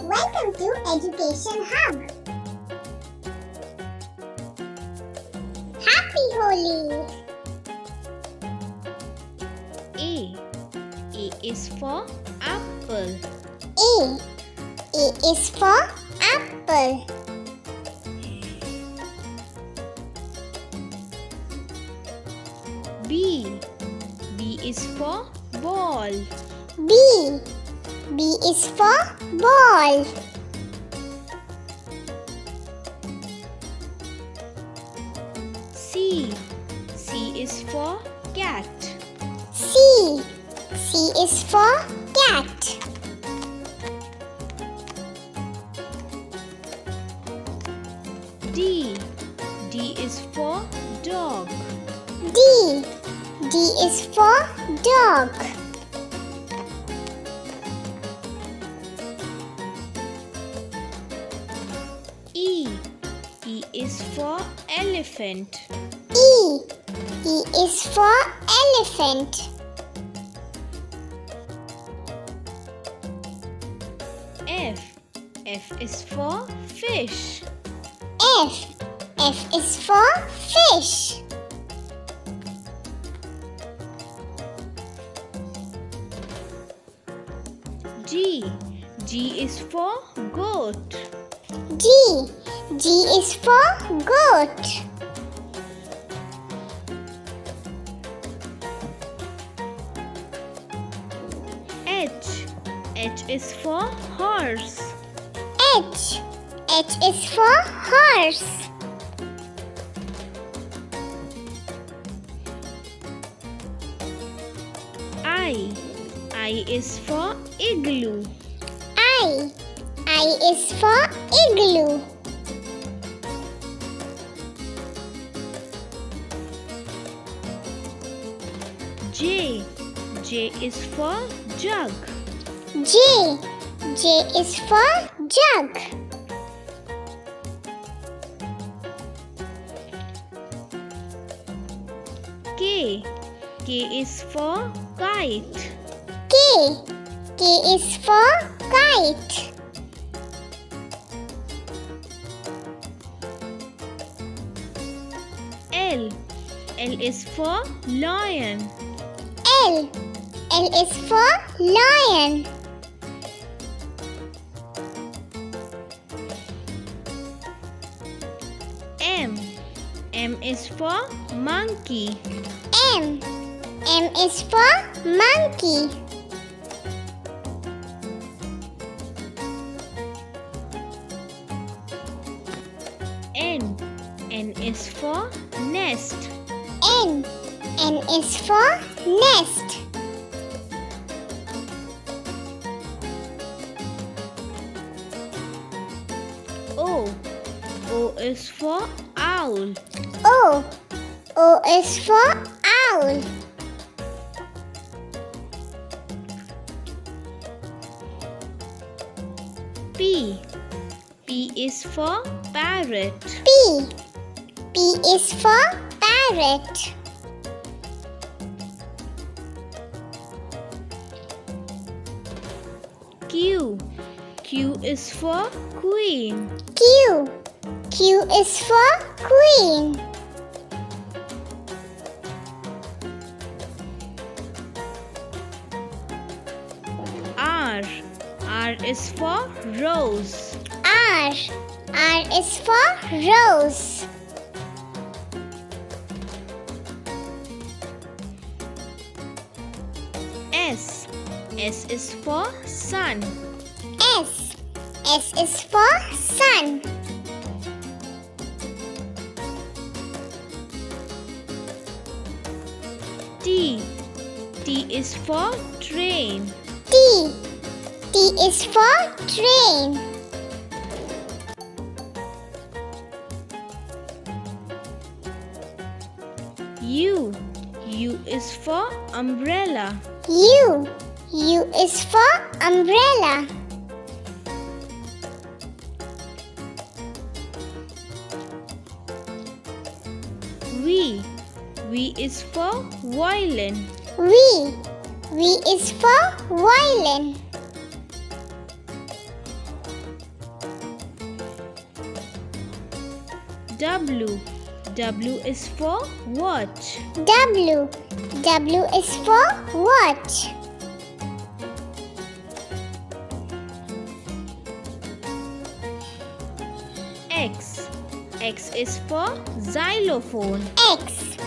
Welcome to Education Hub. Happy Holi! A. A is for apple. A. A is for apple. B. B is for ball. B. B is for ball. C. C is for cat. C. C is for cat. D. D is for dog. D. D is for dog. E. E is for elephant. E. E is for elephant. F. F is for fish. F. F is for fish. G. G is for goat. G. G is for goat. H. H is for horse. H. H is for horse. I. I is for igloo. I. I is for igloo. J. J is for jug. J. J is for jug. K. K is for kite. K. K is for kite. L. L is for lion. L. L is for lion. M. M is for monkey. M. M is for monkey. N. N is for nest. N. N is for nest. O. O is for owl. O. O is for owl. P. P is for parrot. P. P is for parrot. Q. Q is for queen. Q. Q is for queen. R. R is for rose. R. R is for rose. S. S is for sun. S. S is for sun. T. T is for train. T. T is for train. U. U is for umbrella. U. U is for umbrella. V. V is for violin. V. V is for violin. W. W is for watch. W. W is for watch. X. X is for xylophone. X.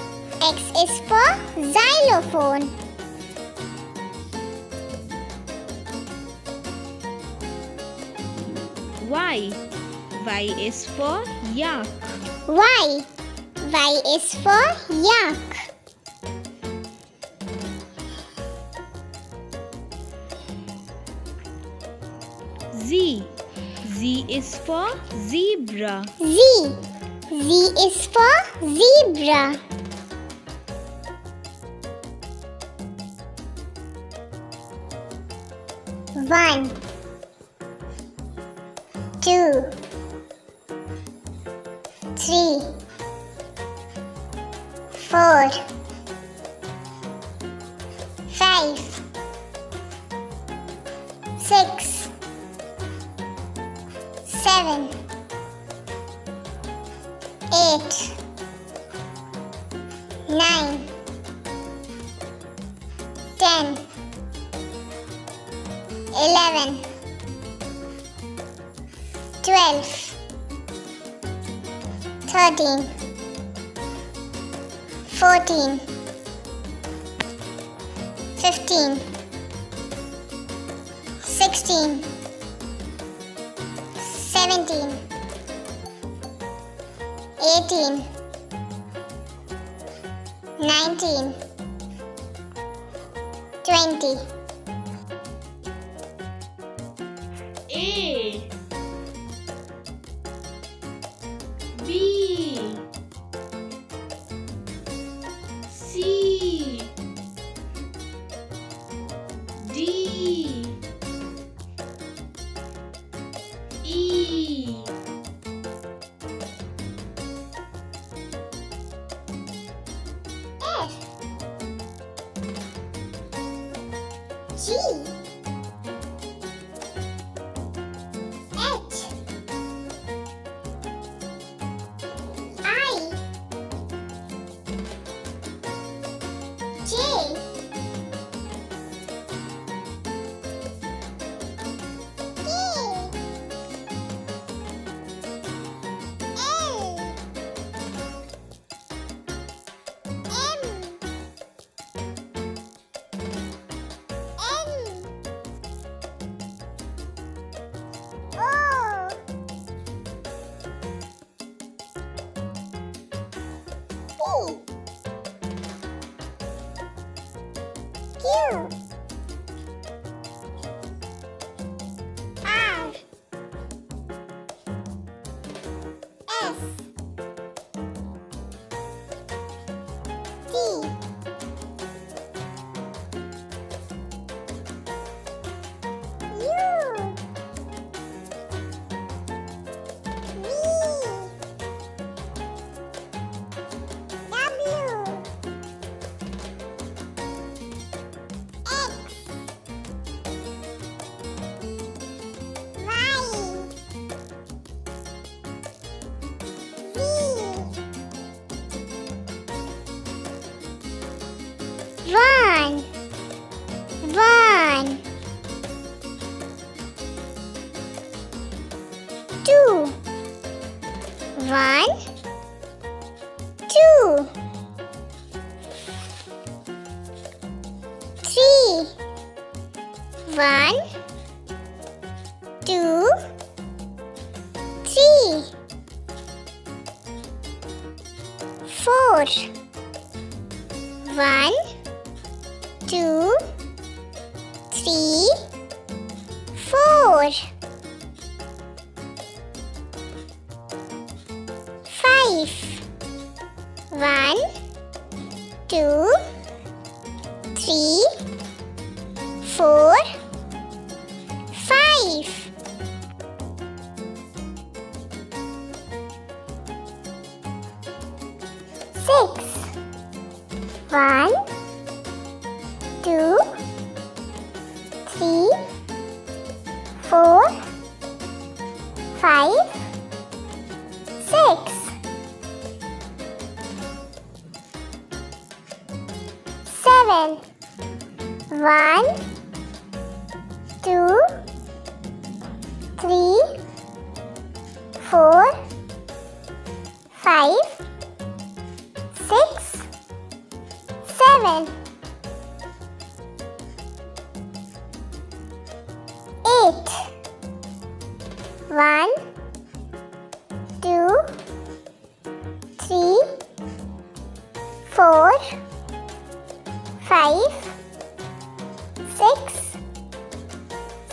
X is for xylophone. Y. Y is for yak. Y. Y is for yak. Z. Z is for zebra. Z. Z is for zebra. One, two, three, four, five, six, seven, eight, nine, 10, 11, 12, 13, 14, 15, 16, 17, 18, 19, 20. A. B. C. D. E. F, G, H, I, J, K, L, Q, R, S, T, U, V, W, X, Y, Z. One, one, two, one, two, three, one, two, three, four, one, two, three, four, five, one, two, three, four, five. Six, one, two, three, four, five, six. 7. 1, 2, 3, 4, 5, 6, 7. 8. 1, 2, 3, 4, 5, 6,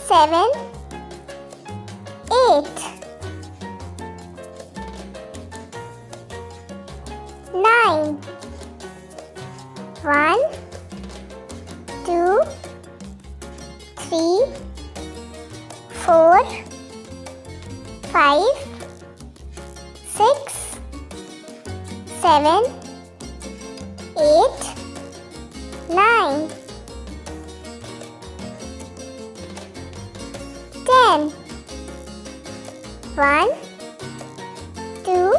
7, 8. 9. 1, 2, 3, 4, 5, 6, 7, 8, 9. 10. 1, 2,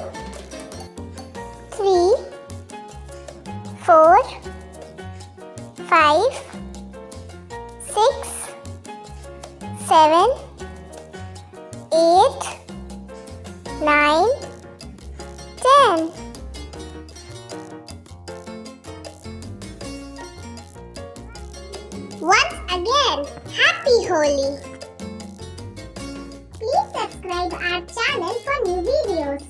3, 4, 5, 6, 7, 8, 9, 10. Once again, happy Holi! Please subscribe our channel for new videos.